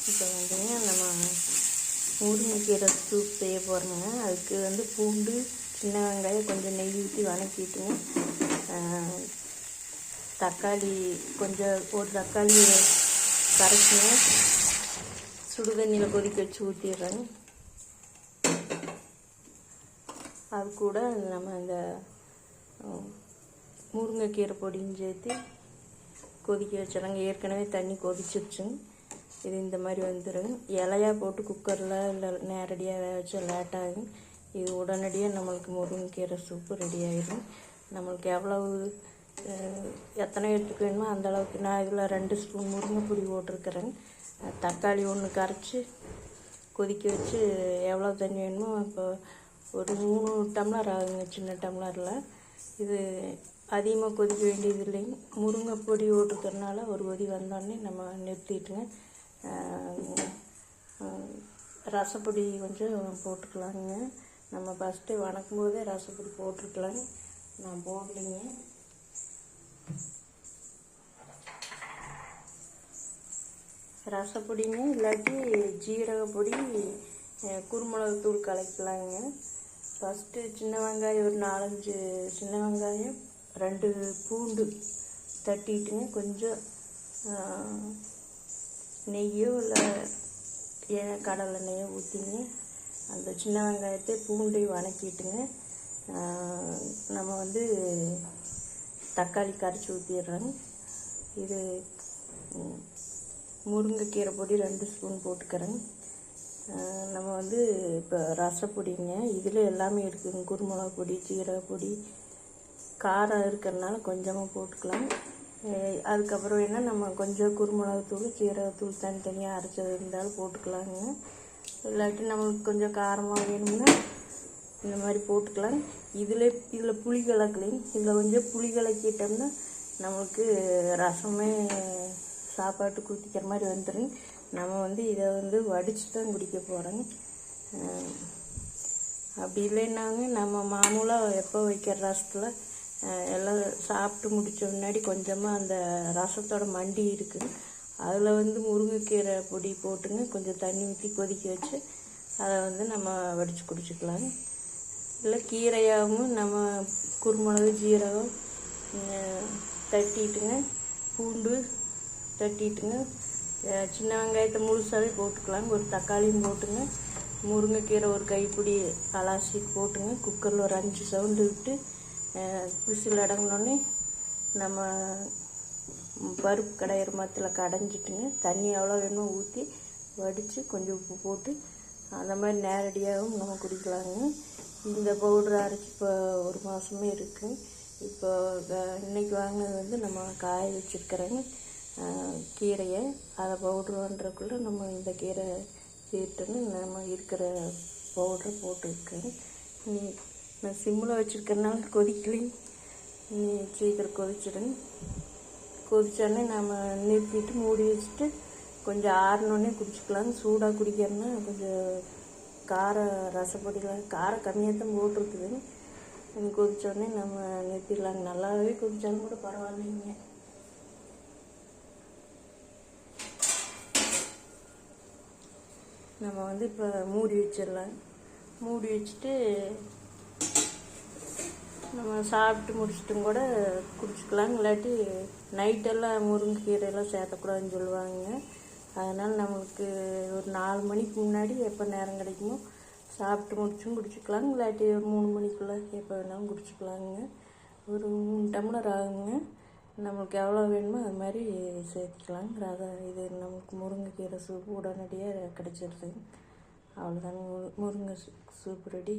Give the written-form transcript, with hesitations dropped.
இப்போ வந்துங்க நம்ம முருங்கைக்கீரை சூப் செய்ய போகிறோங்க. அதுக்கு வந்து பூண்டு, சின்ன வெங்காயம், கொஞ்சம் நெய் ஊற்றி வதக்கிட்டுங்க, தக்காளி கொஞ்சம் ஒரு தக்காளி கரைச்சிங்க சுடுதண்ணியில் கொதிக்க வச்சு ஊற்றிடுறேங்க. அது கூட நம்ம இந்த முருங்கைக்கீரை பொடியும் சேர்த்து கொதிக்க வச்சிடறாங்க. ஏற்கனவே தண்ணி கொதிச்சிருச்சுங்க. இது இந்த மாதிரி வந்துடுங்க. இலையாக போட்டு குக்கரில் இல்லை நேரடியாக வேக வச்சா லேட் ஆகும். இது உடனடியாக நம்மளுக்கு முருங்கைக்கீரை சூப்பு ரெடி ஆகிடும். நம்மளுக்கு எத்தனை எடுத்துக்கு வேணுமோ அந்தளவுக்கு. நான் இதில் 2 ஸ்பூன் முருங்கைப்பொடி போட்டிருக்கிறேங்க. தக்காளி ஒன்று கரைச்சி கொதிக்க வச்சு எவ்வளோ தண்ணி வேணுமோ இப்போ ஒரு 3 டம்ளர் ஆகுங்க, சின்ன டம்ளரில். இது அதிகமாக கொதிக்க வேண்டியது இல்லைங்க. முருங்கைப்பொடி போட்டுக்கிறதுனால ஒரு கொதி வந்தோடனே நம்ம நிறுத்திட்டுங்க. ரசப்பொடி கொஞ்சம் போட்டுக்கலாங்க. நம்ம ஃபஸ்ட்டு வணக்கும் போதே ரசப்பொடி போட்டிருக்கலாங்க. நான் போடலைங்க. ரசப்பொடிங்க இல்லாட்டி ஜீரகப்பொடி, குருமிளகுத்தூள் கலக்கலாங்க. ஃபஸ்ட்டு சின்ன வெங்காயம் ஒரு 4-5 சின்ன வெங்காயம், 2 பூண்டு தட்டிட்டுங்க, கொஞ்சம் நெய்யோ இல்லை கடலை நெய்யோ ஊற்றிங்க. அந்த சின்ன வெங்காயத்தை பூண்டையும் வதக்கிட்டுங்க, நம்ம வந்து தக்காளி கரைச்சி ஊற்றிடுறோங்க. இது முருங்கைக்கீரை பொடி 2 ஸ்பூன் போட்டுக்கிறேங்க. நம்ம வந்து இப்போ ரசப்பொடிங்க, இதில் எல்லாமே இருக்குதுங்க. குருமிளகு பொடி, ஜீரகப்பொடி, காரம் இருக்கிறதுனால கொஞ்சமாக போட்டுக்கலாம். அதுக்கப்புறம் என்ன நம்ம கொஞ்சம் குருமிளகுத்தூள், ஜீரகத்தூள் தனித்தனியாக அரைச்சது இருந்தாலும் போட்டுக்கலாங்க. இல்லாட்டி நம்மளுக்கு கொஞ்சம் காரமாக வேணும்னா இந்த மாதிரி போட்டுக்கலாம். இதில் புளி கலக்கலைங்க. இதில் கொஞ்சம் புளி கலக்கிட்டோம்னா நம்மளுக்கு ரசமே சாப்பாட்டுக்கு ஊற்றிக்கிற மாதிரி வந்துடும். நம்ம வந்து இதை வந்து வடித்து தான் குடிக்க போகிறோங்க. அப்படி இல்லைன்னாங்க நம்ம மாமூலாக எப்போ வைக்கிற ரசத்தில் எல்லாம் சாப்பிட்டு முடித்த முன்னாடி கொஞ்சமாக அந்த ரசத்தோட மண்டி இருக்குது, அதில் வந்து முருங்கைக்கீரை பொடி போட்டுங்க, கொஞ்சம் தண்ணி ஊற்றி கொதிக்க வச்சு அதை வந்து நம்ம வடித்து குடிச்சிக்கலாங்க. இல்லை கீரையாகவும் நம்ம குருமிளகு, ஜீரகம் தட்டிட்டுங்க, பூண்டு தட்டிட்டுங்க, சின்ன வெங்காயத்தை முழுசாகவே போட்டுக்கலாங்க. ஒரு தக்காளியும் போட்டுங்க, முருங்கைக்கீரை ஒரு கைப்பிடி அலாசி போட்டுங்க, குக்கரில் ஒரு 5 சவுண்டு விட்டு விசில் அடங்கினோடனே நம்ம பருப்பு கடையிற மரத்தில் கடைஞ்சிட்டுங்க, தண்ணி எவ்வளோ வேணுமோ ஊற்றி வடித்து கொஞ்சம் உப்பு போட்டு அந்த மாதிரி நேரடியாகவும் நம்ம குடிக்கலாங்க. இந்த பவுட்ரு அரைச்சி இப்போ 1 மாதமே இருக்குது. இப்போ இன்றைக்கி வாங்கினது வந்து நம்ம காய வச்சுருக்கிறேங்க கீரையை. அதை பவுட்ரு பண்ணுறக்குள்ளே நம்ம இந்த கீரை சேர்த்துன்னு நம்ம இருக்கிற பவுட்ரை போட்டு வைக்கிறேன். நான் சிம்மில் வச்சுருக்கிறதுனால கொதிக்கலைங்க. சீக்கிரம் கொதிச்சிடுங்க. கொதிச்சோடனே நம்ம நிறுத்திட்டு மூடி வச்சுட்டு கொஞ்சம் ஆறினோடனே குடிச்சிக்கலாங்க. சூடாக குடிக்கிறதுனா கொஞ்சம் ரசப்பொடிலாம் காரம் கம்மியாக தான் போட்டிருக்குதுங்க. கொதிச்சோடனே நம்ம நிறுத்திடலாங்க. நல்லாவே கொதிச்சாலும் கூட பரவாயில்லைங்க. நம்ம வந்து இப்போ மூடி வச்சிடலாம். மூடி வச்சுட்டு நம்ம சாப்பிட்டு முடிச்சிட்டும் கூட குடிச்சிக்கலாங்க. இல்லாட்டி நைட்டெல்லாம் முருங்கைக்கீரையெல்லாம் சேர்த்தக்கூடாதுன்னு சொல்லுவாங்க. அதனால் நம்மளுக்கு ஒரு 4 மணிக்கு முன்னாடி எப்போ நேரம் கிடைக்குமோ சாப்பிட்டு முடிச்சும் குடிச்சிக்கலாங்க. இல்லாட்டி ஒரு 3 மணிக்குள்ளே எப்போ வேணாலும் குடிச்சிக்கலாங்க. ஒரு 3 டம்ளர் ஆகுங்க. நம்மளுக்கு எவ்வளோ வேணுமோ அது மாதிரி சேர்த்துக்கலாங்க. இது நமக்கு முருங்கைக்கீரை சூப்பு உடனடியாக கிடச்சிருது. அவ்வளோதாங்க, முருங்கை சூப்பு ரெடி.